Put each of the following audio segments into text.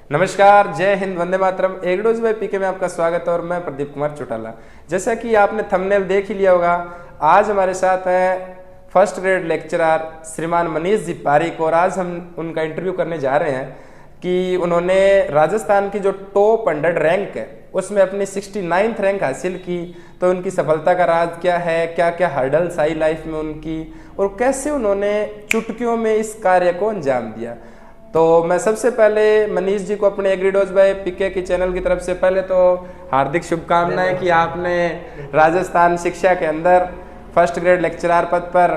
नमस्कार, जय हिंद, वंदे मातरम। एगडोज बाय पीके में आपका स्वागत है और मैं प्रदीप कुमार चौटाला। जैसा कि आपने थंबनेल देख ही लिया होगा, आज हमारे साथ हैं फर्स्ट ग्रेड लेक्चरर श्रीमान मनीष जी पारिक और आज हम उनका इंटरव्यू करने जा रहे हैं कि उन्होंने राजस्थान की जो टॉप 100 रैंक है उसमें अपनी 69th रैंक हासिल की। तो उनकी सफलता का राज क्या है, क्या क्या हर्डल्स आई लाइफ में उनकी और कैसे उन्होंने चुटकियों में इस कार्य को अंजाम दिया। तो मैं सबसे पहले मनीष जी को अपने एग्रीडोज बाय पीके की चैनल की तरफ से पहले तो हार्दिक शुभकामनाएं कि आपने राजस्थान शिक्षा के अंदर फर्स्ट ग्रेड लेक्चरर पद पर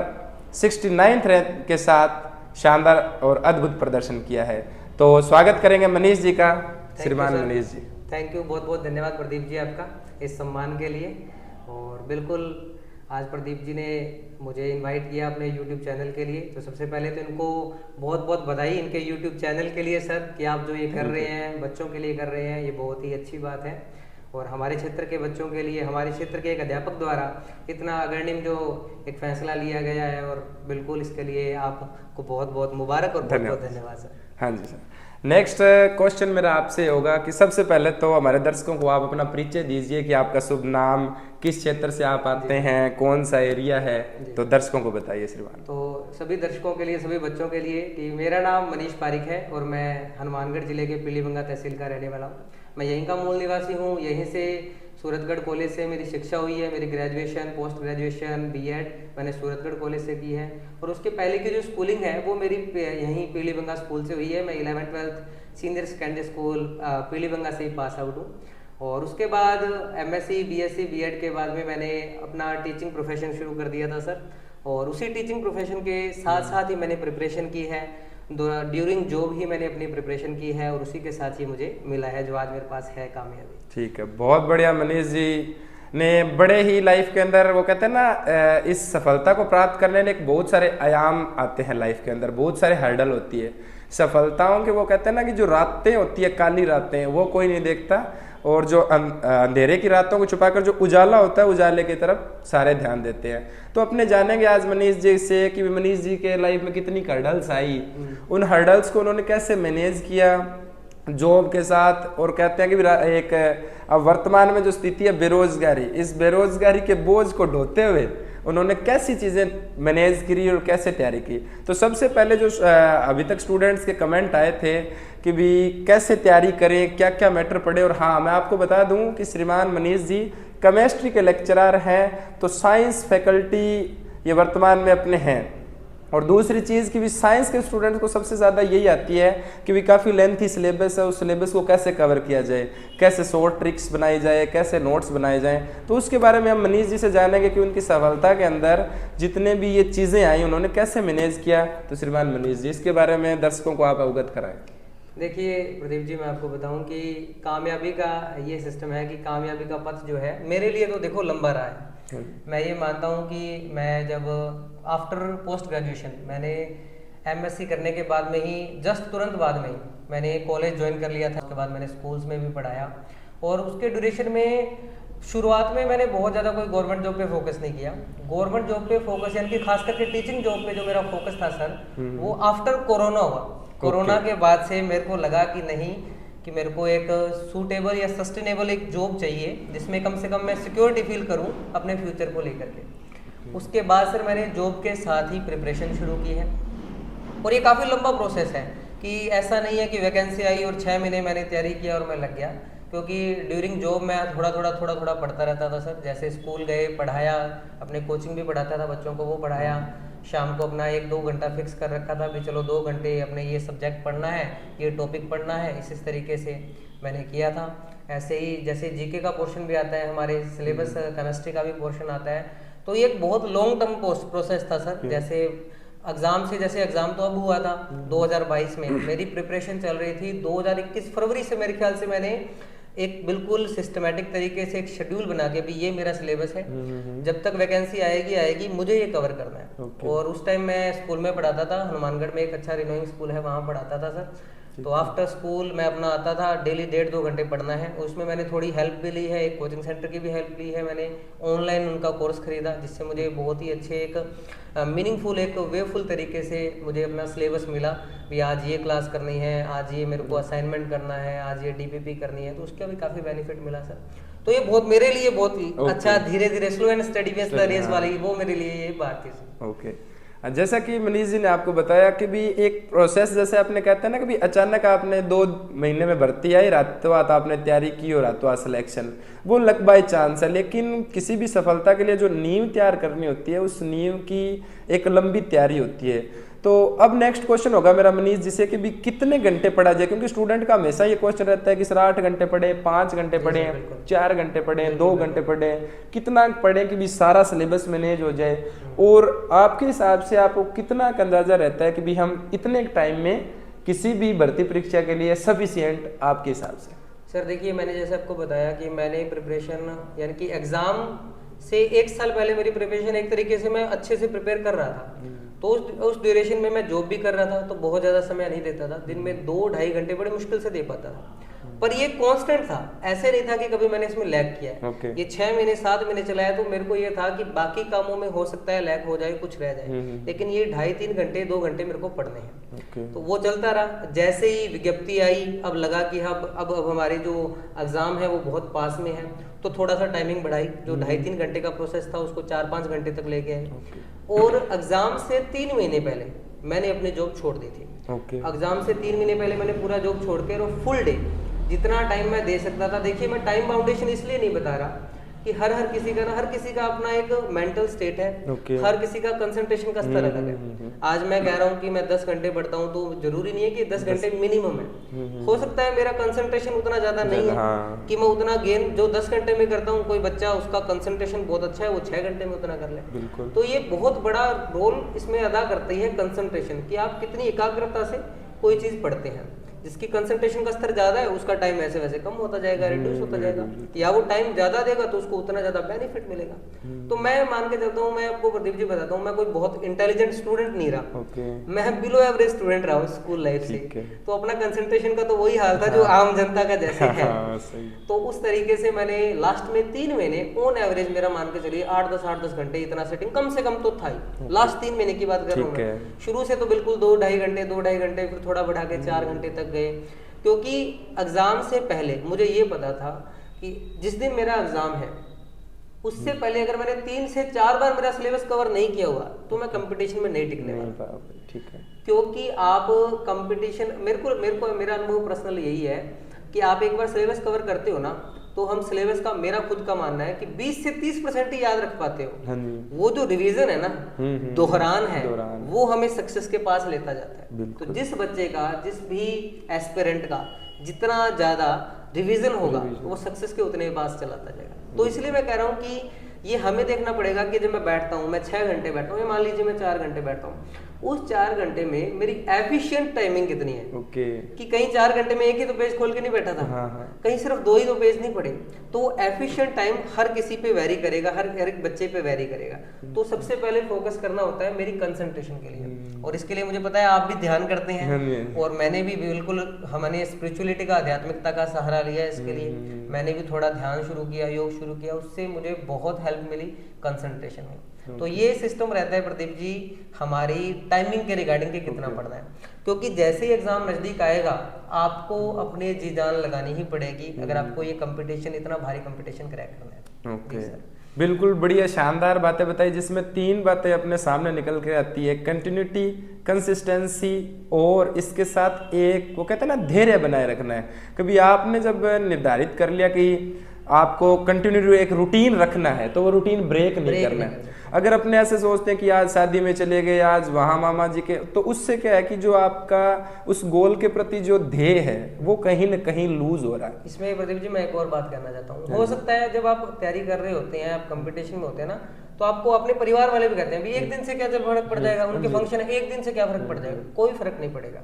69th रैंक के साथ शानदार और अद्भुत प्रदर्शन किया है। तो स्वागत करेंगे मनीष जी का। श्रीमान मनीष जी, थैंक यू, बहुत बहुत धन्यवाद प्रदीप जी आपका इस सम्मान के लिए। और बिल्कुल आज प्रदीप जी ने मुझे इनवाइट किया अपने यूट्यूब चैनल के लिए, तो सबसे पहले तो इनको बहुत बहुत बधाई इनके यूट्यूब चैनल के लिए सर, कि आप जो ये कर रहे हैं बच्चों के लिए कर रहे हैं, ये बहुत ही अच्छी बात है। और हमारे क्षेत्र के बच्चों के लिए हमारे क्षेत्र के एक अध्यापक द्वारा इतना अग्रणीय जो एक फैसला लिया गया है, और बिल्कुल इसके लिए आपको बहुत बहुत मुबारक और बहुत बहुत धन्यवाद सर। हाँ जी सर। नेक्स्ट क्वेश्चन मेरा आपसे होगा कि सबसे पहले तो हमारे दर्शकों को आप अपना परिचय दीजिए कि आपका शुभ नाम, किस क्षेत्र से आप आते हैं, कौन सा एरिया है, तो दर्शकों को बताइए श्रीमान। तो सभी दर्शकों के लिए, सभी बच्चों के लिए कि मेरा नाम मनीष पारिक है और मैं हनुमानगढ़ जिले के पीलीभंगा तहसील का रहने वाला हूँ। मैं यहीं का मूल निवासी हूँ। यहीं से सूरतगढ़ कॉलेज से मेरी शिक्षा हुई है। मेरी ग्रेजुएशन, पोस्ट ग्रेजुएशन, बीएड मैंने सूरतगढ़ कॉलेज से की है। और उसके पहले की जो स्कूलिंग है वो मेरी यहीं पीलीभंगा स्कूल से हुई है। मैं 11th 12th senior secondary school पीलीभंगा से ही पास आउट हूँ। और उसके बाद एमएससी, बीएससी, बीएड के बाद में मैंने अपना टीचिंग प्रोफेशन शुरू कर दिया था सर। और उसी टीचिंग प्रोफेशन के साथ साथ ही मैंने प्रिपरेशन की है। ड्यूरिंग जॉब ही मैंने अपनी प्रिपरेशन की है और उसी के साथ ही मुझे मिला है जो आज मेरे पास है कामयाबी। ठीक है, बहुत बढ़िया। मनीष जी ने बड़े ही लाइफ के अंदर, वो कहते हैं ना, इस सफलता को प्राप्त करने में एक बहुत सारे आयाम आते हैं लाइफ के अंदर, बहुत सारे हर्डल होती है सफलताओं के। वो कहते हैं ना कि जो रातें होती है, काली रातें, वो कोई नहीं देखता, और जो अंधेरे की रातों को छुपाकर जो उजाला होता है, उजाले की तरफ सारे ध्यान देते हैं। तो अपने जानेंगे आज मनीष जी से कि मनीष जी के लाइफ में कितनी हर्डल्स आई, उन हर्डल्स को उन्होंने कैसे मैनेज किया जॉब के साथ। और कहते हैं कि एक अब वर्तमान में जो स्थिति है बेरोजगारी, इस बेरोजगारी के बोझ को ढोते हुए उन्होंने कैसी चीज़ें मैनेज करी और कैसे तैयारी की। तो सबसे पहले जो अभी तक स्टूडेंट्स के कमेंट आए थे कि भी कैसे तैयारी करें, क्या क्या मैटर पड़े। और हाँ, मैं आपको बता दूं कि श्रीमान मनीष जी केमिस्ट्री के लेक्चरर हैं, तो साइंस फैकल्टी ये वर्तमान में अपने हैं। और दूसरी चीज़ कि भी साइंस के स्टूडेंट्स को सबसे ज़्यादा यही आती है कि भी काफ़ी लेंथी सिलेबस है, उस सिलेबस को कैसे कवर किया जाए, कैसे शॉर्ट ट्रिक्स बनाई जाए, कैसे नोट्स बनाए जाएं। तो उसके बारे में हम मनीष जी से जानेंगे कि उनकी सफलता के अंदर जितने भी ये चीज़ें आई उन्होंने कैसे मैनेज किया। तो श्रीमान मनीष जी, इसके बारे में दर्शकों को आप अवगत कराएं। देखिए प्रदीप जी, मैं आपको बताऊं कि कामयाबी का ये सिस्टम है कि कामयाबी का पथ जो है मेरे लिए तो देखो लंबा रहा है। मैं ये मानता हूँ कि मैं जब आफ्टर पोस्ट ग्रेजुएशन मैंने एमएससी करने के बाद में ही, जस्ट तुरंत बाद में ही मैंने कॉलेज ज्वाइन कर लिया था। उसके बाद मैंने स्कूल्स में भी पढ़ाया और उसके ड्यूरेशन में शुरुआत में मैंने बहुत ज़्यादा कोई गवर्नमेंट जॉब पे फोकस नहीं किया। गवर्नमेंट जॉब पे फोकस यानी कि खास करके टीचिंग जॉब पे जो मेरा फोकस था सर, वो आफ्टर कोरोना हुआ। कोरोना के बाद से मेरे को लगा कि नहीं, कि मेरे को एक सूटेबल या सस्टेनेबल एक जॉब चाहिए जिसमें कम से कम मैं सिक्योरिटी फील करूं अपने फ्यूचर को लेकर के। उसके बाद सर मैंने जॉब के साथ ही प्रिपरेशन शुरू की है। और ये काफ़ी लंबा प्रोसेस है कि ऐसा नहीं है कि वैकेंसी आई और 6 महीने मैंने तैयारी किया और मैं लग गया। क्योंकि ड्यूरिंग जॉब मैं थोड़ा थोड़ा पढ़ता रहता था सर। जैसे स्कूल गए, पढ़ाया, अपने कोचिंग भी पढ़ाता था बच्चों को, वो पढ़ाया। शाम को अपना 1-2 घंटा फिक्स कर रखा था भी चलो 2 घंटे अपने ये सब्जेक्ट पढ़ना है, ये टॉपिक पढ़ना है। इस तरीके से मैंने किया था। ऐसे ही जैसे जीके का पोर्शन भी आता है, हमारे सिलेबस केमिस्ट्री का भी पोर्शन आता है। तो ये एक बहुत लॉन्ग टर्म प्रोसेस था सर। जैसे एग्जाम तो अब हुआ था 2022 में, मेरी प्रिपरेशन चल रही थी 2021 फरवरी से। मेरे ख्याल से मैंने एक बिल्कुल सिस्टमेटिक तरीके से एक शेड्यूल बना के भी ये मेरा सिलेबस है, जब तक वैकेंसी आएगी मुझे ये कवर करना है। और उस टाइम मैं स्कूल में पढ़ाता था, हनुमानगढ़ में एक अच्छा रिनोइंग स्कूल है, वहाँ पढ़ाता था सर। तो आफ्टर स्कूल मैं अपना आता था, डेली 1.5-2 घंटे पढ़ना है। उसमें मैंने थोड़ी हेल्प भी ली है, एक कोचिंग सेंटर की भी हेल्प ली है मैंने, ऑनलाइन उनका कोर्स खरीदा, जिससे मुझे बहुत ही अच्छे एक मीनिंगफुल, एक वेफुल तरीके से मुझे अपना सिलेबस मिला भी आज ये क्लास करनी है, आज ये मेरे को असाइनमेंट करना है, आज ये डीपीपी करनी है, तो उसका भी काफ़ी बेनिफिट मिला सर। तो ये बहुत मेरे लिए बहुत अच्छा, धीरे धीरे slow and steady base the race वाली, वो मेरे लिए ये बात थी सर। ओके, जैसा कि मनीष जी ने आपको बताया कि भी एक प्रोसेस, जैसे आपने कहते हैं ना कि भी अचानक आपने 2 महीने में भर्ती आई, रातों रात आपने तैयारी की और रातों रात सिलेक्शन, वो लक बाय चांस है। लेकिन किसी भी सफलता के लिए जो नींव तैयार करनी होती है, उस नींव की एक लंबी तैयारी होती है। तो अब नेक्स्ट क्वेश्चन होगा मेरा मनीष जी से कि भी कितने घंटे पढ़ा जाए, क्योंकि स्टूडेंट का हमेशा ये क्वेश्चन रहता है कि सर 8 घंटे पढ़े, 5 घंटे पढ़े, 4 घंटे पढ़े, 2 घंटे पढ़े, कितना पढ़े कि भी सारा सिलेबस मैनेज हो जाए। और आपके हिसाब से आपको कितना का अंदाजा रहता है कि भी हम इतने टाइम में किसी भी भर्ती परीक्षा के लिए सफिशिएंट आपके हिसाब से? सर देखिए, मैंने जैसे आपको बताया कि मैंने प्रिपरेशन, यानी कि एग्जाम से 1 साल पहले मेरी प्रिपरेशन एक तरीके से मैं अच्छे से प्रिपेयर कर रहा था। तो उस ड्यूरेशन में मैं जॉब भी कर रहा था, तो बहुत ज़्यादा समय नहीं देता था, दिन में 2-2.5 घंटे बड़े मुश्किल से दे पाता था। पर ये कांस्टेंट था, ऐसे नहीं था कि कभी मैंने इसमें लैग किया है। ये 6 महीने 7 महीने चलाया, तो मेरे को ये था कि बाकी कामों में हो सकता है लैग हो जाए, कुछ रह जाए, लेकिन ये 2.5-3 घंटे 2 घंटे मेरे को पढ़ने हैं। तो वो चलता रहा। जैसे ही विज्ञप्ति आई, अब लगा कि अब हमारे जो एग्जाम है वो बहुत पास में है, तो थोड़ा सा टाइमिंग बढ़ाई, जो 2.5-3 घंटे का प्रोसेस था उसको 4-5 घंटे तक ले गए। और एग्जाम से 3 महीने पहले मैंने अपनी जॉब छोड़ दी थी। एग्जाम से 3 महीने पहले मैंने पूरा जॉब छोड़ के और फुल डे जितना टाइम मैं दे सकता था। देखिए, मैं टाइम बाउंडेशन इसलिए नहीं बता रहा कि हर किसी का ना, हर किसी का अपना एक मेंटल स्टेट है, हर किसी का कंसंट्रेशन का स्तर अलग है। आज मैं कह रहा हूँ कि मैं 10 घंटे पढ़ता हूँ, तो जरूरी नहीं है कि 10 घंटे मिनिमम है। हो सकता है मेरा कंसंट्रेशन उतना ज्यादा नहीं है कि मैं उतना गेन जो 10 घंटे में करता हूँ, कोई बच्चा उसका कंसंट्रेशन बहुत अच्छा है, वो 6 घंटे में उतना कर ले। तो ये बहुत बड़ा रोल इसमें अदा करती है कंसंट्रेशन, कि आप कितनी एकाग्रता से कोई चीज पढ़ते हैं। जिसकी कंसंट्रेशन का स्तर ज्यादा है, उसका टाइम ऐसे वैसे कम होता जाएगा, रिड्यूस होता जाएगा, या वो टाइम ज्यादा देगा तो उसको उतना ज्यादा बेनिफिट मिलेगा। तो मैं मान के चलता हूँ, मैं आपको प्रदीप जी बताता हूँ, मैं कोई बहुत इंटेलिजेंट स्टूडेंट नहीं रहा, मैं बिलो एवरेज स्टूडेंट रहा हूँ स्कूल लाइफ से। तो अपना कंसंट्रेशन का तो वही हाल था जो आम जनता का जैसे है। तो उस तरीके से मैंने लास्ट में 3 महीने ऑन एवरेज, मेरा मान के चलिए 8-10 घंटे इतना सेटिंग कम से कम तो था ही। लास्ट 3 महीने की बात कर रहा हूँ मैं। शुरू से तो बिल्कुल 2-2.5 घंटे, फिर थोड़ा बढ़ा के 4 घंटे तक गए, क्योंकि एग्जाम से पहले मुझे ये पता था कि जिस दिन मेरा एग्जाम है उससे पहले अगर मैंने 3 से 4 बार मेरा सिलेबस कवर नहीं किया हुआ, तो मैं कंपटीशन में नहीं टिकने वाला। ठीक है, क्योंकि आप कंपटीशन, मेरा अनुभव पर्सनल यही है कि आप एक बार सिलेबस कवर करते हो ना, तो हम सिलेबस का, मेरा खुद का मानना है कि 20 से 30% ही याद रख पाते हो। वो जो रिवीजन है ना, दोहरान है, वो हमें सक्सेस के पास लेता जाता है। तो जिस बच्चे का, जिस भी एस्पिरेंट का जितना ज्यादा रिवीजन होगा, वो सक्सेस के उतने पास चलाता जाएगा। तो इसलिए मैं कह रहा हूँ कि ये हमें देखना पड़ेगा कि जब मैं बैठता हूँ, मैं 6 घंटे बैठता हूँ, मान लीजिए मैं 4 घंटे बैठता हूँ, उस 4 घंटे में मेरी एफिशिएंट टाइमिंग कितनी है। कि कहीं 4 घंटे में एक ही तो पेज खोल के नहीं बैठा था, कहीं सिर्फ 2 ही तो पेज नहीं पढ़े। तो एफिशिएंट टाइम हर किसी पे वेरी करेगा, हर एक बच्चे पे वेरी करेगा। तो सबसे पहले फोकस करना होता है मेरी कंसंट्रेशन के लिए, और इसके लिए मुझे पता है आप भी ध्यान करते हैं, और मैंने भी बिल्कुल, हमने स्पिरिचुअलिटी का, आध्यात्मिकता का सहारा लिया इसके लिए। मैंने भी थोड़ा ध्यान शुरू किया, योग शुरू किया, उससे मुझे बहुत हेल्प मिली कंसंट्रेशन में। तो ये सिस्टम रहता है प्रदीप जी हमारी टाइमिंग के रिगार्डिंग के कितना पढ़ना है, क्योंकि जैसे ही एग्जाम नजदीक आएगा आपको अपने जी जान लगानी ही पड़ेगी, अगर आपको ये कंपटीशन, इतना भारी कंपटीशन क्रैक करना है। बिल्कुल बढ़िया, शानदार बातें बताई, जिसमें 3 बातें अपने सामने निकल के आती है: कंटिन्यूटी, कंसिस्टेंसी, और इसके साथ एक, वो कहते हैं ना, धैर्य बनाए रखना है। कभी आपने जब निर्धारित कर लिया कि आपको कंटिन्यू एक रूटीन रखना है, तो वो रूटीन ब्रेक नहीं करना है। अगर अपने ऐसे सोचते हैं कि आज शादी में चले गए, आज वहां मामा जी के, तो उससे क्या है कि जो आपका उस गोल के प्रति जो ध्येय है वो कहीं ना कहीं लूज हो रहा है। इसमें प्रदीप जी मैं एक और बात कहना चाहता हूँ। हो सकता है जब आप तैयारी कर रहे होते हैं, आप कंपटीशन में होते हैं ना, तो आपको अपने परिवार वाले भी कहते हैं भी एक दिन से क्या फर्क पड़ जाएगा, उनके फंक्शन है, एक दिन से क्या फर्क पड़ जाएगा, कोई फर्क नहीं पड़ेगा।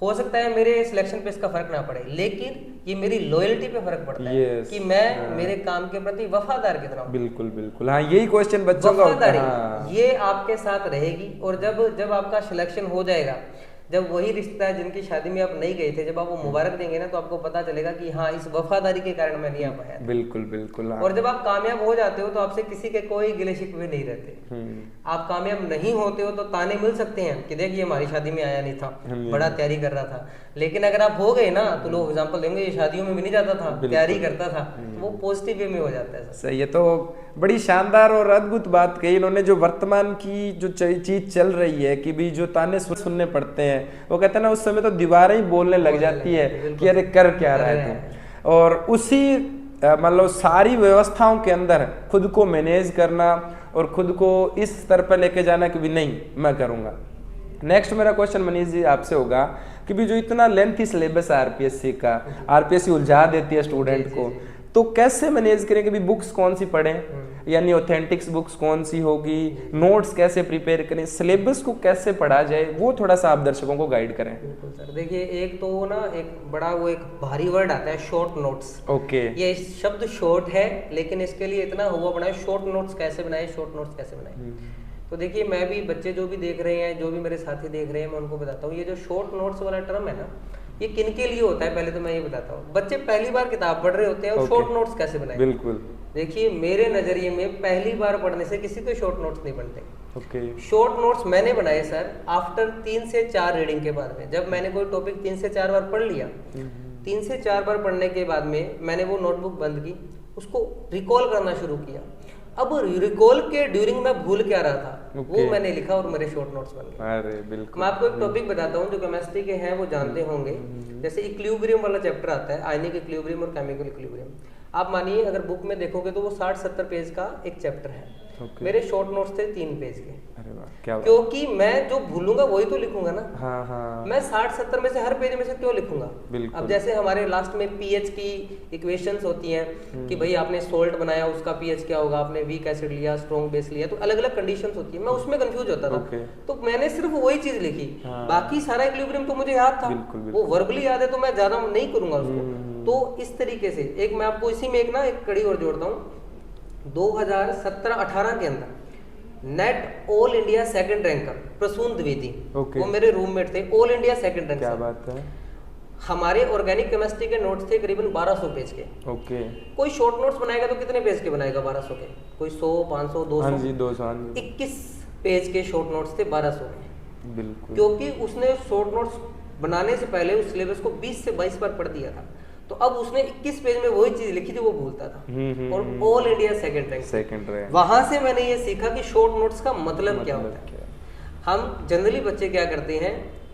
हो सकता है मेरे सिलेक्शन पे इसका फर्क ना पड़े, लेकिन ये मेरी लॉयल्टी पे फर्क पड़ता है कि मैं मेरे काम के प्रति वफादार कितना हूं। बिल्कुल बिल्कुल, हाँ, यही क्वेश्चन बच्चों का होता है। ये आपके साथ रहेगी, और जब आपका सिलेक्शन हो जाएगा, जब वही रिश्तेदार जिनकी शादी में आप नहीं गए थे, जब आप वो मुबारक देंगे ना, तो आपको पता चलेगा कि हाँ, इस वफादारी के कारण मैं नहीं आ पाया था। बिल्कुल बिल्कुल। हाँ। और जब आप कामयाब हो जाते हो तो आपसे किसी के कोई गिले शिकवे नहीं रहते। आप कामयाब नहीं होते हो तो ताने मिल सकते हैं कि देख ये हमारी शादी में आया नहीं था, बड़ा तैयारी कर रहा था। लेकिन अगर आप हो गए ना तो लोग एग्जांपल देंगे ये शादियों में भी नहीं जाता था, तैयारी करता था, तो वो पॉजिटिव वे में हो जाता है। सही है। तो बड़ी शानदार और अद्भुत बात कही इन्होंने। जो वर्तमान की जो चीज चल रही है कि भी जो ताने सुनने पड़ते हैं, वो कहते हैं ना उस समय तो दीवारें ही बोलने लग जाती है कि अरे कर क्या रहा है तुम। और उसी मतलब सारी व्यवस्थाओं के अंदर खुद को मैनेज करना और खुद को इस स्तर पर लेके जाना कि भी नहीं मैं करूँगा। नेक्स्ट मेरा क्वेश्चन मनीष जी आपसे होगा कि भी जो इतना लेंथी सिलेबस है आरपीएससी का, आरपीएससी उलझा देती है स्टूडेंट को, तो कैसे मैनेज करें कि भी बुक्स कौन सी पढ़ें, यानी ऑथेंटिक्स बुक्स कौन सी होगी, नोट्स कैसे प्रिपेयर करें, सिलेबस को कैसे पढ़ा जाए, वो थोड़ा सा आप दर्शकों को गाइड करें। बिल्कुल सर, देखिए एक तो ना एक बड़ा वो एक भारी वर्ड आता है शॉर्ट नोट्स। ओके। ये शब्द शॉर्ट है लेकिन इसके लिए इतना हुआ बना है, शॉर्ट नोट्स कैसे बनाए, शॉर्ट नोट्स कैसे बनाए। तो देखिए मैं भी, बच्चे जो भी देख रहे हैं, जो भी मेरे साथी देख रहे हैं, मैं उनको बताता हूँ ये जो शॉर्ट नोट्स वाला टर्म है ना, ये किन के लिए होता है पहले तो मैं ये बताता हूँ। बच्चे पहली बार किताब पढ़ रहे होते हैं और शॉर्ट नोट्स कैसे बनाए। बिल्कुल। देखिए मेरे नजरिए में पहली बार पढ़ने से किसी को शॉर्ट नोट्स नहीं बनते। ओके। शॉर्ट नोट्स मैंने बनाए सर आफ्टर 3 से 4 रीडिंग के बाद में। जब मैंने कोई टॉपिक 3 से 4 बार पढ़ लिया, 3 से 4 बार पढ़ने के बाद में मैंने वो नोटबुक बंद की, उसको रिकॉल करना शुरू किया। अब रिकॉल के ड्यूरिंग मैं भूल क्या रहा था वो मैंने लिखा और मेरे शॉर्ट नोट्स बन गए। अरे बिल्कुल। मैं आपको एक टॉपिक बताता हूँ जो केमिस्ट्री के हैं वो जानते होंगे। जैसे इक्विलिब्रियम वाला चैप्टर आता है, आयनिक इक्विलिब्रियम और केमिकल इक्विलिब्रियम। आप मानिए अगर बुक में देखोगे तो वो 60-70 पेज का एक चैप्टर है। मेरे शॉर्ट नोट्स थे 3 पेज के। अरे वाह, क्या बात। क्योंकि मैं जो भूलूंगा वही तो लिखूंगा ना। हाँ हाँ। मैं 60-70 में से हर पेज में से क्यों लिखूंगा। अब जैसे हमारे लास्ट में पीएच की इक्वेशंस होती हैं कि भाई आपने सोल्ट बनाया उसका पीएच क्या होगा, आपने वीक एसिड लिया, स्ट्रॉन्ग बेस लिया, तो अलग अलग कंडीशंस होती है। मैं उसमें कंफ्यूज होता था। तो मैंने सिर्फ वही चीज लिखी। बाकी सारा इक्विलिब्रियम तो मुझे याद था, वो वर्बली याद है, तो मैं ज्यादा नहीं करूंगा उसको। तो इस तरीके से एक मैं आपको इसी में एक कड़ी और जोड़ता हूँ। 2017-18 के अंदर NET all India second ranker Prasoon Dwivedi, वो मेरे रूममेट थे, ऑल इंडिया सेकंड रैंकर। क्या बात है। हमारे ऑर्गेनिक केमिस्ट्री के नोट्स थे करीबन 1200 पेज के। ओके। कोई शॉर्ट नोट्स बनाएगा तो कितने पेज के बनाएगा 1200 के? कोई 100, 500, 200। हाँ जी, 200। 21 पेज के शॉर्ट नोट्स थे 1200 में। बिल्कुल। क्योंकि उसने शॉर्ट नोट्स बनाने से पहले उस सिलेबस को 20 से 22 बार पढ़ दिया था, तो अब उसने 21 पेज में वही चीज लिखी थी वो भूलता था। और ऑल इंडिया सेकंड रैंक। वहां से मैंने ये सीखा कि शॉर्ट नोट्स का मतलब क्या होता है। हम जनरली बच्चे क्या करते हैं,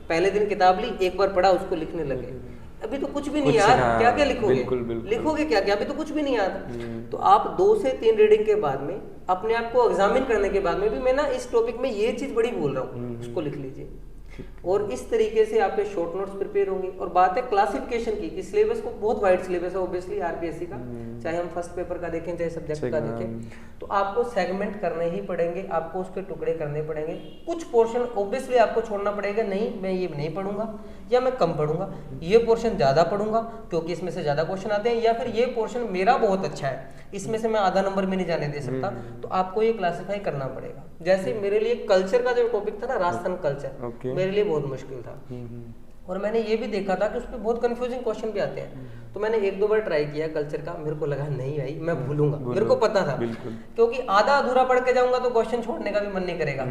पहले दिन किताब ली, एक बार पढ़ा, उसको लिखने लगे। अभी तो कुछ भी नहीं याद, क्या क्या लिखोगे? लिखोगे क्या क्या, अभी तो कुछ भी नहीं याद। तो आप 2 से 3 रीडिंग के बाद में अपने आप को एग्जामिन करने के बाद में भी मैं ना इस टॉपिक में ये चीज बड़ी भूल रहा हूँ, उसको लिख लीजिए। और इस तरीके से आपके शॉर्ट नोट्स प्रिपेयर होंगे। और बात है क्लासिफिकेशन की, सिलेबस को बहुत वाइड सिलेबस है ऑब्वियसली आरपीएससी का, चाहे हम फर्स्ट पेपर का देखें चाहे सब्जेक्ट का देखें, तो आपको सेगमेंट करने ही पड़ेंगे, आपको उसके टुकड़े करने पड़ेंगे। कुछ पोर्शन ऑब्वियसली आपको छोड़ना पड़ेगा, नहीं मैं ये नहीं पढ़ूंगा या मैं कम पढ़ूंगा, ये पोर्शन ज्यादा पढ़ूंगा क्योंकि इसमें से ज्यादा क्वेश्चन आते हैं, या फिर ये पोर्शन मेरा बहुत अच्छा है इसमें से मैं आधा नंबर भी नहीं जाने दे सकता, तो आपको ये क्लासिफाई करना पड़ेगा। जैसे मेरे लिए कल्चर का जो टॉपिक था ना, राजस्थान कल्चर, मेरे लिए बहुत मुश्किल था। और मैंने ये भी देखा था कि उस पर बहुत कंफ्यूजिंग क्वेश्चन भी आते हैं, तो मैंने 1-2 बार ट्राई किया कल्चर का, मेरे को लगा नहीं भाई मैं भूलूंगा, मेरे को पता था, क्योंकि आधा अधूरा पढ़ के जाऊंगा तो क्वेश्चन छोड़ने का भी मन नहीं करेगा।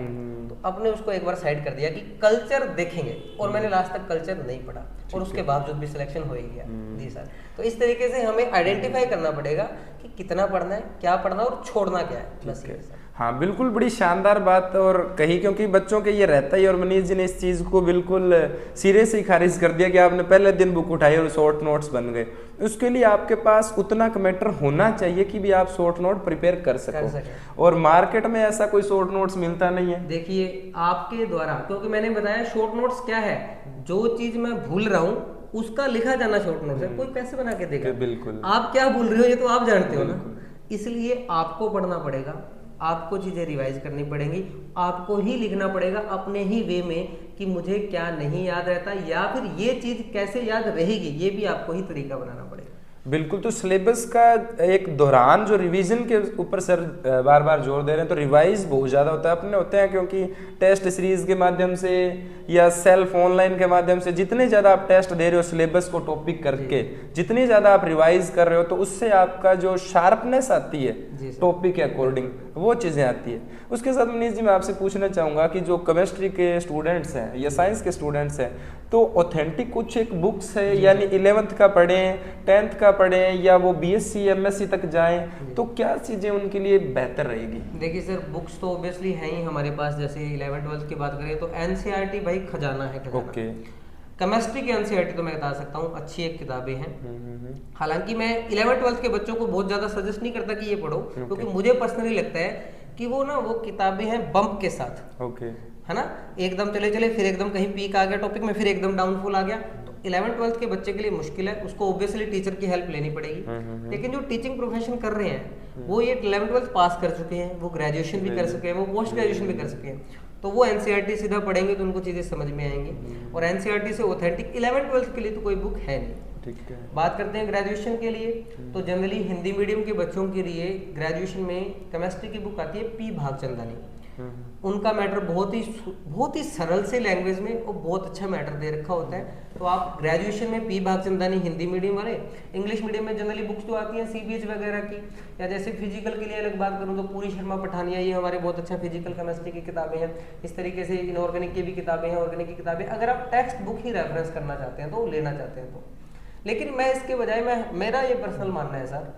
तो अपने उसको एक बार साइड कर दिया कि कल्चर देखेंगे, और मैंने लास्ट तक कल्चर नहीं पढ़ा, और उसके बावजूद भी सिलेक्शन हो ही गया। जी सर। तो इस तरीके से हमें आइडेंटिफाई करना पड़ेगा कि कितना पढ़ना है, क्या पढ़ना है और छोड़ना क्या है, बस ये सर। हाँ बिल्कुल, बड़ी शानदार बात और कही, क्योंकि बच्चों के ये रहता ही, और मनीष जी ने इस चीज़ को बिल्कुल सिरे से ही खारिज कर दिया कि आपने पहले दिन बुक उठाई और शॉर्ट नोट्स बन गए। उसके लिए आपके पास उतना कमेटर होना चाहिए कि भी आप शॉर्ट नोट प्रिपेयर कर सको, और मार्केट में ऐसा कोई शॉर्ट नोट्स मिलता नहीं है। देखिए आपके द्वारा, क्योंकि मैंने बताया शॉर्ट नोट्स क्या है, जो चीज मैं भूल रहा हूँ उसका लिखा जाना शॉर्ट नोट्स है, कोई कैसे बना के देगा? बिल्कुल। आप क्या भूल रहे हो ये तो आप जानते हो ना, इसलिए आपको पढ़ना पड़ेगा, आपको चीजें रिवाइज करनी पड़ेंगी, आपको ही लिखना पड़ेगा अपने ही वे में कि मुझे क्या नहीं याद रहता, या फिर ये चीज कैसे याद रहेगी, ये भी आपको ही तरीका बनाना पड़ेगा। बिल्कुल। तो सिलेबस का एक दौरान जो रिवीजन के ऊपर सर बार बार जोर दे रहे हैं, तो रिवाइज बहुत ज़्यादा होता है अपने होते हैं, क्योंकि टेस्ट सीरीज के माध्यम से या सेल्फ ऑनलाइन के माध्यम से जितने ज़्यादा आप टेस्ट दे रहे हो सिलेबस को टॉपिक करके, जितनी ज़्यादा आप रिवाइज कर रहे हो, तो उससे आपका जो शार्पनेस आती है टॉपिक के अकॉर्डिंग, वो चीज़ें आती है। उसके साथ मनीष जी मैं आपसे पूछना चाहूँगा कि जो केमिस्ट्री के स्टूडेंट्स हैं या साइंस के स्टूडेंट्स हैं, तो ऑथेंटिक कुछ एक बुक्स है, यानी 11th का पढ़ें, 10th का पढ़ें, या वो बीएससी एमएससी तक जाएं, तो क्या चीज़ें उनके लिए बेहतर रहेगी? देखिए सर, बुक्स तो ऑब्वियसली हैं ही हमारे पास। जैसे 11th-12th की बात करें तो एनसीईआरटी भाई खजाना है, खजाना। ओके। केमिस्ट्री की एनसीईआरटी तो मैं बता सकता हूँ अच्छी एक किताबें हैं। हालांकि मैं 11th-12th के बच्चों को बहुत ज़्यादा सजेस्ट नहीं करता कि ये पढ़ो, क्योंकि मुझे पर्सनली लगता है कि वो किताबें हैं बम्प के साथ। ओके। है ना, एकदम चले चले फिर एकदम कहीं पीक आ गया टॉपिक में, फिर एकदम डाउनफॉल आ गया, तो 11th-12th के बच्चे के लिए मुश्किल है। उसको ऑब्वियसली टीचर की हेल्प लेनी पड़ेगी। लेकिन जो टीचिंग प्रोफेशन कर रहे हैं वो ये 11th-12th पास कर चुके हैं, वो ग्रेजुएशन भी कर चुके हैं, वो पोस्ट ग्रेजुएशन भी कर चुके हैं, तो वो एनसीईआरटी सीधा पढ़ेंगे तो उनको चीज़ें समझ में आएंगी। और एनसीईआरटी से ऑथेंटिक 11th-12th के लिए तो कोई बुक है नहीं। ठीक है। बात करते हैं ग्रेजुएशन के लिए, तो जनरली हिंदी मीडियम के बच्चों के लिए ग्रेजुएशन में केमिस्ट्री की बुक आती है पी भागचंदानी। उनका मैटर बहुत ही सरल से लैंग्वेज में और बहुत अच्छा मैटर दे रखा होता है। तो आप ग्रेजुएशन में पी भागचंदानी हिंदी मीडियम वाले, इंग्लिश मीडियम में जनरली बुक्स जो आती हैं सीबीएच वगैरह की, या जैसे फिजिकल के लिए अलग बात करूँ तो पूरी शर्मा पठानिया, ये हमारे बहुत अच्छा फिजिकल केमिस्ट्री की किताबें हैं। इस तरीके से इनऑर्गेनिक की भी किताबें हैं, ऑर्गेनिक की किताबें, अगर आप टेक्स्ट बुक ही रेफरेंस करना चाहते हैं तो लेना चाहते हैं तो। लेकिन मैं इसके बजाय मेरा ये पर्सनल मानना है सर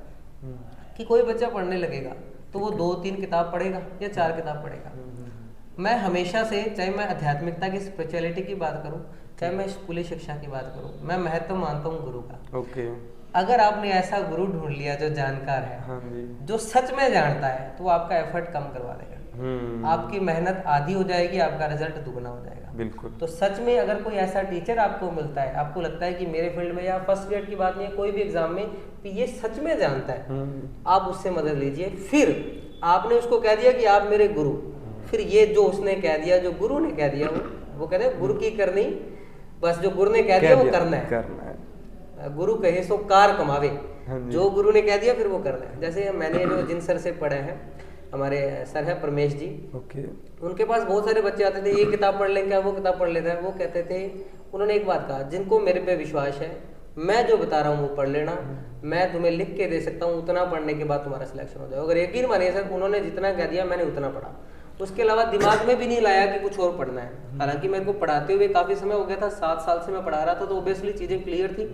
कि कोई बच्चा पढ़ने लगेगा तो वो 2-3 किताब पढ़ेगा या 4 किताब पढ़ेगा। मैं हमेशा से, चाहे मैं आध्यात्मिकता की स्पिरिचुअलिटी की बात करूं, चाहे मैं स्कूली शिक्षा की बात करूं, मैं महत्व मानता हूं गुरु का। ओके। अगर आपने ऐसा गुरु ढूंढ लिया जो जानकार है, हाँ जी। जो सच में जानता है, तो वो आपका एफर्ट कम करवा देगा। आपकी मेहनत आधी हो जाएगी, आपका रिजल्ट दुगना हो जाएगा। बिल्कुल। तो सच में अगर कोई ऐसा टीचर आपको मिलता है, आपको लगता है कि मेरे फील्ड में, या फर्स्ट ग्रेड की बात नहीं है, कोई भी एग्जाम में कि ये सच में जानता है, आप उससे मदद लीजिए। फिर आपने उसको कह दिया कि आप मेरे गुरु, फिर ये जो उसने कह दिया, जो गुरु ने कह दिया, वो कहते हैं गुरु की करनी, बस जो गुरु ने कह दिया वो करना है। गुरु कहे सो कार कमावे, जो गुरु ने कह दिया फिर वो करना है। जैसे मैंने जो जिन सर से पढ़े हैं, हमारे सर है परमेश जी, ओके। उनके पास बहुत सारे बच्चे आते थे, ये किताब पढ़ लें क्या, वो किताब पढ़ लेते हैं। वो कहते थे, उन्होंने एक बात कहा, जिनको मेरे पे विश्वास है, मैं जो बता रहा हूँ वो पढ़ लेना, मैं तुम्हें लिख के दे सकता हूँ, उतना पढ़ने के बाद तुम्हारा सिलेक्शन हो जाएगा। अगर यकीन मानिए सर, उन्होंने जितना कह दिया मैंने उतना पढ़ा, उसके अलावा दिमाग में भी नहीं लाया कि कुछ और पढ़ना है। हालांकि मेरे को पढ़ाते हुए काफी समय हो गया था, 7 साल से मैं पढ़ा रहा था, तो ऑब्वियसली चीजें क्लियर थी।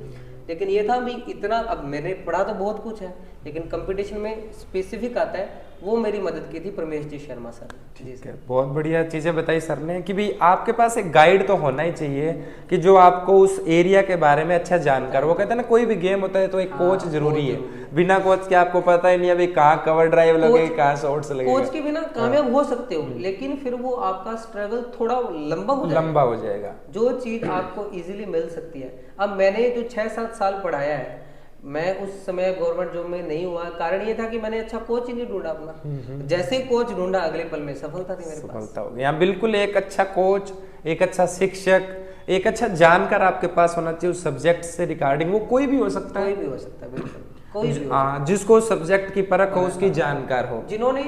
लेकिन ये था भी इतना, अब मैंने पढ़ा तो बहुत कुछ है, लेकिन कंपटीशन में स्पेसिफिक आता है, वो मेरी मदद की थी परमेश जी शर्मा सर। ठीक है, बहुत बढ़िया चीज़ें बताई सर ने कि भाई आपके पास एक गाइड तो होना ही चाहिए कि जो आपको उस एरिया के बारे में अच्छा जानकार। वो कहते हैं ना, कोई भी गेम होता है तो एक कोच जरूरी है। बिना कोच के आपको पता ही नहीं अभी कहाँ कवर ड्राइव लगे, कहाँ शॉट्स लगे। कोच के बिना कामयाब हो सकते हो, लेकिन फिर वो आपका स्ट्रगल थोड़ा लंबा हो जाएगा। जो चीज आपको इजीली मिल सकती है। अब मैंने जो 6-7 साल पढ़ाया है, मैं उस समय गवर्नमेंट जॉब में नहीं हुआ, कारण ये था कि मैंने अच्छा कोच ही नहीं ढूंढा अपना। जैसे ही कोच ढूंढा, अगले पल में सफलता थी मेरे पास। सफलता हो गई। बिल्कुल, एक अच्छा कोच, एक अच्छा शिक्षक, एक अच्छा जानकार आपके पास होना चाहिए उस सब्जेक्ट से रिगार्डिंग। वो कोई भी हो सकता है, बिल्कुल कोई भी जिसको सब्जेक्ट की परख हो, उसकी जानकार हो, जिन्होंने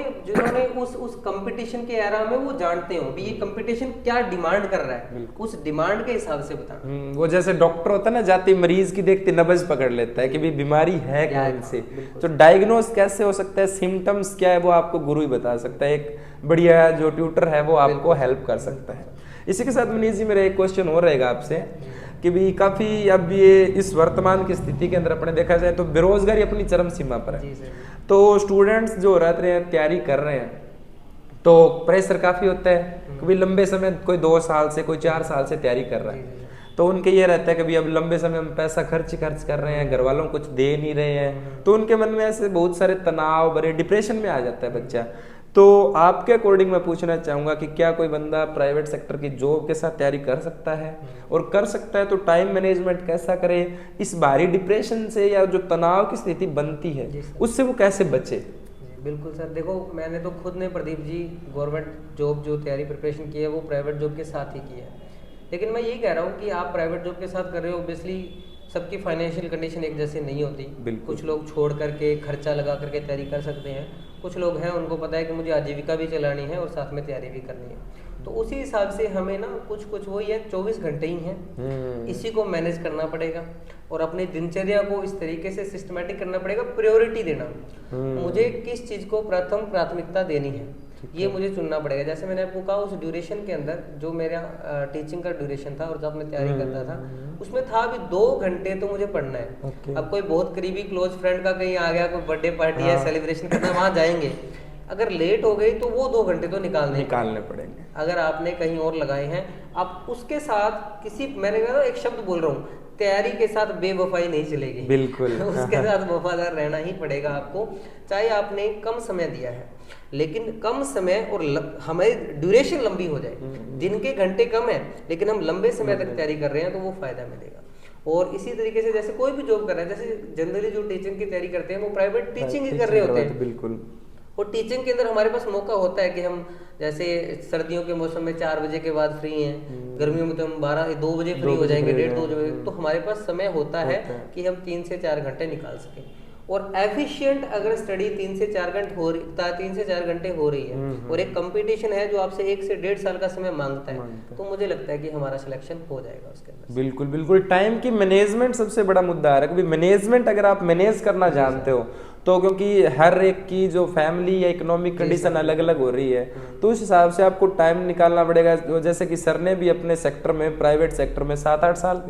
उस कंपटीशन के एरा में वो जानते हो भी ये कंपटीशन क्या डिमांड कर रहा है, उस डिमांड के हिसाब से बताना। वो जैसे डॉक्टर होता है ना, जाती मरीज की देखते नब्ज पकड़ लेता है कि भाई बीमारी है कौन सी, तो डायग्नोस कैसे हो सकता है, सिम्टम्स क्या है, वो आपको गुरु ही बता सकता है। एक बढ़िया जो ट्यूटर है वो आपको हेल्प कर सकता है। इसी के साथ मनीष जी, मेरा एक क्वेश्चन और रहेगा आपसे कि भी काफ़ी अब ये इस वर्तमान की स्थिति के अंदर अपने देखा जाए तो बेरोजगारी अपनी चरम सीमा पर है। तो स्टूडेंट्स जो रहते हैं, तैयारी कर रहे हैं, तो प्रेशर काफ़ी होता है। कभी लंबे समय, कोई 2 साल से, कोई 4 साल से तैयारी कर रहा है, तो उनके ये रहता है कि भाई अब लंबे समय हम पैसा खर्च कर रहे हैं, घर वालों को कुछ दे नहीं रहे हैं, तो उनके मन में ऐसे बहुत सारे तनाव भरे डिप्रेशन में आ जाता है बच्चा। तो आपके अकॉर्डिंग मैं पूछना चाहूँगा कि क्या कोई बंदा प्राइवेट सेक्टर की जॉब के साथ तैयारी कर सकता है, और कर सकता है तो टाइम मैनेजमेंट कैसा करे, इस भारी डिप्रेशन से या जो तनाव की स्थिति बनती है उससे वो कैसे बचे? बिल्कुल सर, देखो मैंने तो खुद ने, प्रदीप जी, गवर्नमेंट जॉब जो तैयारी प्रिपरेशन की है वो प्राइवेट जॉब के साथ ही की है। लेकिन मैं यही कह रहा हूँ कि आप प्राइवेट जॉब के साथ कर रहे हो, ऑब्वियसली सबकी फाइनेंशियल कंडीशन एक जैसी नहीं होती। बिल्कुल। कुछ लोग छोड़ करके खर्चा लगा करके तैयारी कर सकते हैं, कुछ लोग हैं उनको पता है कि मुझे आजीविका भी चलानी है और साथ में तैयारी भी करनी है। तो उसी हिसाब से हमें ना कुछ वही है, 24 घंटे ही हैं, इसी को मैनेज करना पड़ेगा और अपनी दिनचर्या को इस तरीके से सिस्टमेटिक करना पड़ेगा। प्रायोरिटी देना, मुझे किस चीज़ को प्रथम प्राथमिकता देनी है, ये मुझे चुनना पड़ेगा। जैसे मैंने आपको कहा, उस ड्यूरेशन के अंदर जो मेरा टीचिंग का ड्यूरेशन था और जब मैं तैयारी करता था उसमें था भी 2 घंटे तो मुझे पढ़ना है। अब कोई बहुत करीबी क्लोज फ्रेंड का कहीं आ गया, कोई बर्थडे पार्टी है, सेलिब्रेशन करना, वहाँ जाएंगे, अगर लेट हो गई तो वो 2 घंटे तो निकालने पड़ेंगे। अगर आपने कहीं और लगाए हैं, आप उसके साथ किसी, मैंने कहा एक शब्द बोल रहा हूँ, तैयारी के साथ बेवफाई नहीं चलेगी। बिल्कुल। उसके साथ वफादार रहना ही पड़ेगा आपको, चाहे आपने कम समय दिया है, लेकिन कम समय और हमारी ड्यूरेशन लंबी हो जाए। दिन के घंटे कम है लेकिन हम लंबे समय तक तैयारी कर रहे हैं तो वो फायदा मिलेगा। और इसी तरीके से जैसे कोई भी जॉब कर रहा है, जैसे जनरली जो टीचिंग की तैयारी करते हैं वो प्राइवेट टीचिंग ही कर रहे होते हैं। बिल्कुल। और टीचिंग के अंदर हमारे पास मौका होता है कि हम जैसे सर्दियों के मौसम में 4 बजे के बाद फ्री हैं, गर्मियों में तो हम 2 बजे फ्री हो जाएंगे, 1:30-2 बजे, तो हमारे पास समय होता है कि हम 3 से 4 घंटे निकाल सकें। और एफिशिएंट अगर स्टडी 3 से 4 घंटे हो रही, 3 से 4 घंटे हो रही है और एक कंपटीशन है जो आपसे 1 से 1.5 साल का समय मांगता है, तो मुझे लगता है कि हमारा सिलेक्शन हो जाएगा उसके अंदर। बिल्कुल बिल्कुल। टाइम की मैनेजमेंट सबसे बड़ा मुद्दा है। कभी मैनेजमेंट अगर आप मैनेज करना जानते हो तो, क्योंकि हर एक की जो फैमिली या इकोनॉमिक कंडीशन अलग अलग हो रही है, तो उस हिसाब से आपको टाइम निकालना पड़ेगा। जैसे कि सर ने भी अपने सेक्टर में, प्राइवेट सेक्टर में 7-8 साल,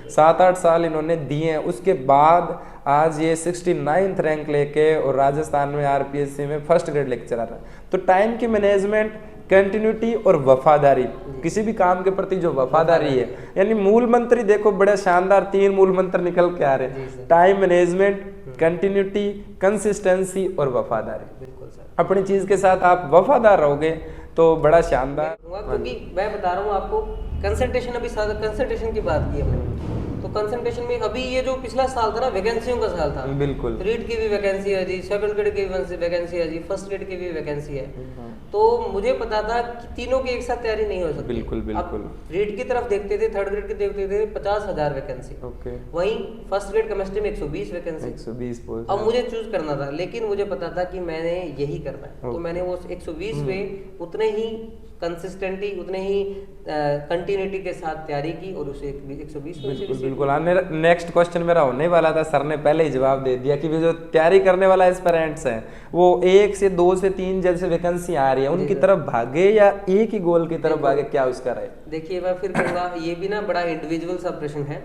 7-8 साल इन्होंने दिए हैं। उसके बाद आज ये 69th रैंक लेके और राजस्थान में आरपीएससी में फर्स्ट ग्रेड लेक्चरर है। तो टाइम की मैनेजमेंट, कंटिन्यूटी और वफादारी, किसी भी काम के प्रति जो वफादारी है, यानी मूल मंत्र ही देखो, बड़े शानदार 3 मूल मंत्र निकल के आ रहे हैं, टाइम मैनेजमेंट, कंटिन्यूटी, कंसिस्टेंसी और वफादारी। बिल्कुल सर, अपनी चीज के साथ आप वफादार रहोगे तो बड़ा शानदार। क्योंकि मैं बता रहा हूँ आपको, कंसंट्रेशन, अभी कंसंट्रेशन की बात की हमने, तो कंसंट्रेशन में अभी ये जो पिछला साल था ना, वैकेंसियों का साल था। बिल्कुल। रीड की भी वैकेंसी है जी, सेकंड ग्रेड की भी वैकेंसी है जी, फर्स्ट ग्रेड की भी वैकेंसी है। तो मुझे पता था कि तीनों की एक साथ तैयारी नहीं हो सकती। बिल्कुल बिल्कुल। रीड की तरफ देखते थे, थर्ड ग्रेड की देखते थे 50,000 वैकेंसी, वहीं फर्स्ट ग्रेड केमिस्ट्री में 120 वैकेंसी, 120 पोस्ट। अब मुझे चूज करना था, लेकिन मुझे पता था कि मैंने यही करना है, तो मैंने वो 120 में उतने ही कंसिस्टेंटली, उतने ही कंटिन्यूटी के साथ तैयारी की और उसे 120 में। बिल्कुल बिल्कुल। नेक्स्ट क्वेश्चन मेरा होने वाला था, सर ने पहले ही जवाब दे दिया कि जो तैयारी करने वाला एस्पिरेंट्स है वो 1 से 2 से 3 जैसे वैकेंसी आ रही है उनकी तरफ भागे या एक ही गोल की तरफ भागे, क्या उसका रहे? देखिए, मैं फिर कहूँगा ये भी ना बड़ा इंडिविजुअल सा प्रश्न है।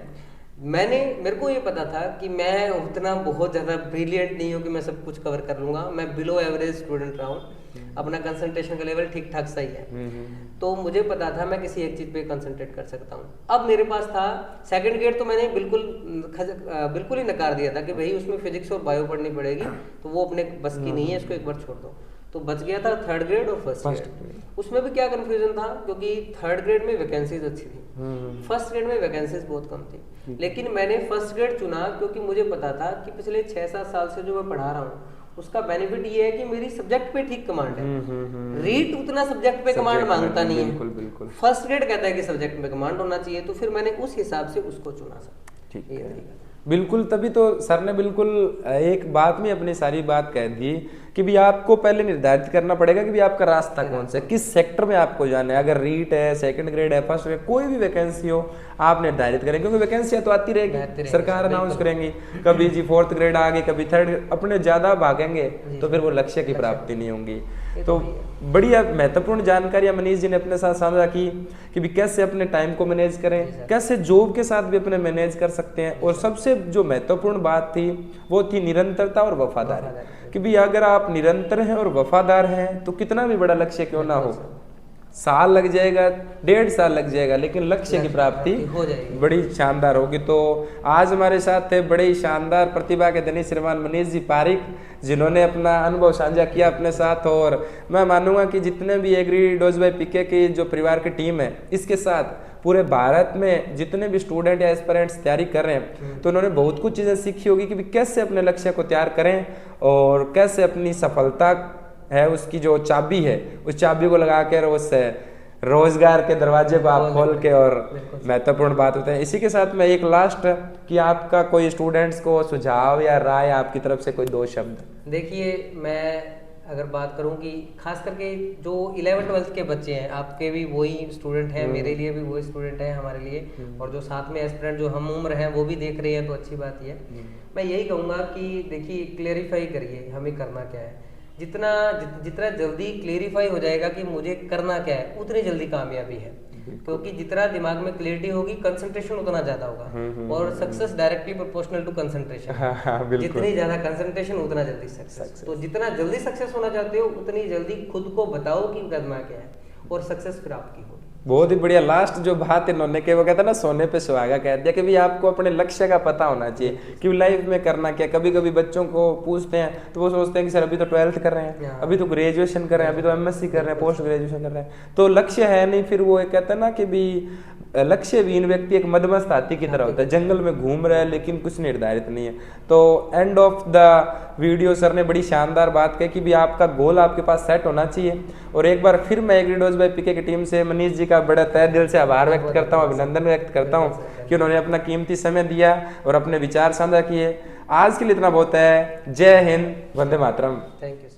मेरे को ये पता था कि मैं उतना बहुत ज़्यादा ब्रिलियंट नहीं हूँ कि मैं सब कुछ कवर कर लूँगा, मैं बिलो एवरेज स्टूडेंट रहा हूँ, अपना कंसंट्रेशन का लेवल ठीक ठाक सही है। तो मुझे पता था मैं किसी एक चीज़ पे कंसंट्रेट कर सकता हूँ। अब मेरे पास था सेकंड ग्रेड, तो मैंने बिल्कुल ही नकार दिया था कि भाई उसमें फिजिक्स और बायो पढ़नी पड़ेगी, तो वो अपने बस की नहीं है, इसको एक बार छोड़ दो। तो बच गया था थर्ड ग्रेड और फर्स्ट ग्रेड। उसमें भी क्या कंफ्यूजन था, क्योंकि थर्ड ग्रेड में वैकेंसीज अच्छी थी, फर्स्ट ग्रेड में वैकेंसीज बहुत कम थी। लेकिन मैंने फर्स्ट ग्रेड चुना क्योंकि मुझे पता था कि पिछले 6-7 साल से जो मैं पढ़ा रहा हूँ उसका बेनिफिट ये है कि मेरी सब्जेक्ट पे ठीक कमांड है। रीट उतना सब्जेक्ट पे कमांड मांगता नहीं है, फर्स्ट ग्रेड कहता है कि सब्जेक्ट पे कमांड होना चाहिए, तो फिर मैंने उस हिसाब से उसको चुना सर। ठीक है, बिल्कुल। तभी तो सर ने बिल्कुल एक बात में अपनी सारी बात कह दी कि भी आपको पहले निर्धारित करना पड़ेगा कि भी आपका रास्ता कौन सा है, किस सेक्टर में आपको जाना है। अगर रीट है, सेकंड ग्रेड है, फर्स्ट ग्रेड, कोई भी वैकेंसी हो आप निर्धारित करें, क्योंकि वैकेंसियां तो आती रहेगी, सरकार अनाउंस करेंगी, कभी जी 4th ग्रेड आ गई, कभी 3rd, अपने ज्यादा भागेंगे तो फिर वो लक्ष्य की प्राप्ति नहीं होंगी। तो बढ़िया महत्वपूर्ण जानकारियां मनीष जी ने अपने साथ साझा की कि भी कैसे अपने टाइम को मैनेज करें, कैसे जॉब के साथ भी अपने मैनेज कर सकते हैं, और सबसे जो महत्वपूर्ण बात थी वो थी निरंतरता और वफादारी, कि भी अगर आप निरंतर हैं और वफादार हैं तो कितना भी बड़ा लक्ष्य क्यों ना हो, साल लग जाएगा, 1.5 साल लग जाएगा, लेकिन लक्ष्य की प्राप्ति हो जाएगी, बड़ी शानदार होगी। तो आज हमारे साथ थे बड़े ही शानदार प्रतिभा के धनी श्रीमान मनीष जी पारिक, जिन्होंने अपना अनुभव साझा किया अपने साथ। और मैं मानूंगा कि जितने भी एग्री डोज बाय पीके की जो परिवार की टीम है, इसके साथ पूरे भारत में जितने भी स्टूडेंट या एस्पिरेंट्स तैयारी कर रहे हैं, तो उन्होंने बहुत कुछ चीज़ें सीखी होगी कि कैसे अपने लक्ष्य को तैयार करें और कैसे अपनी सफलता है उसकी जो चाबी है उस चाबी को लगा कर उस रोजगार के दरवाजे को आप खोल के और बिल्कुल। महत्वपूर्ण बात होते हैं। इसी के साथ में एक लास्ट कि आपका कोई स्टूडेंट्स को सुझाव या राय आपकी तरफ से कोई 2 शब्द। देखिए, मैं अगर बात करूं कि खास करके जो 11th-12th के बच्चे हैं, आपके भी वही स्टूडेंट हैं, मेरे लिए भी वही स्टूडेंट हैं हमारे लिए, और जो साथ में एस्पिरेंट जो हम उम्र हैं वो भी देख रहे हैं, तो अच्छी बात ही है। मैं यही कहूँगा कि देखिए, क्लेरिफाई करिए हमें करना क्या है। जितना जल्दी क्लेरिफाई हो जाएगा कि मुझे करना क्या है, उतनी जल्दी कामयाबी है, क्योंकि जितना दिमाग में क्लियरिटी होगी, कंसंट्रेशन उतना ज्यादा होगा, और success directly proportional to concentration. जितनी ज्यादा कंसंट्रेशन उतना जल्दी सक्सेस। तो जितना जल्दी सक्सेस होना चाहते हो, उतनी जल्दी खुद को बताओ कि करना क्या है, और सक्सेस फिर आपकी होगी। बहुत ही बढ़िया लास्ट जो बात इन्होंने के वो कहता है ना, सोने पे सुहागा कह दिया कि भाई आपको अपने लक्ष्य का पता होना चाहिए कि लाइफ में करना क्या। कभी कभी बच्चों को पूछते हैं तो वो सोचते हैं कि सर अभी तो 12th कर रहे हैं, अभी तो ग्रेजुएशन कर रहे हैं, अभी तो एमएससी कर रहे हैं, पोस्ट ग्रेजुएशन कर रहे हैं, तो लक्ष्य है नहीं। फिर वो कहता है ना कि भी लक्ष्यहीन व्यक्ति एक मदमस्त हाथी की तरह होता है, जंगल में घूम रहा है लेकिन कुछ निर्धारित नहीं है। तो end of the video sir ने बड़ी शानदार बात कही कि भी आपका गोल आपके पास सेट होना चाहिए। और एक बार फिर मैं एग्रीडोज बाय पीके की टीम से मनीष जी का बड़ा तहे दिल से आभार व्यक्त करता हूँ, अभिनंदन व्यक्त करता हूँ कि उन्होंने अपना कीमती समय दिया और अपने विचार साझा किए। आज के लिए इतना बहुत है। जय हिंद, वंदे मातरम। Thank you.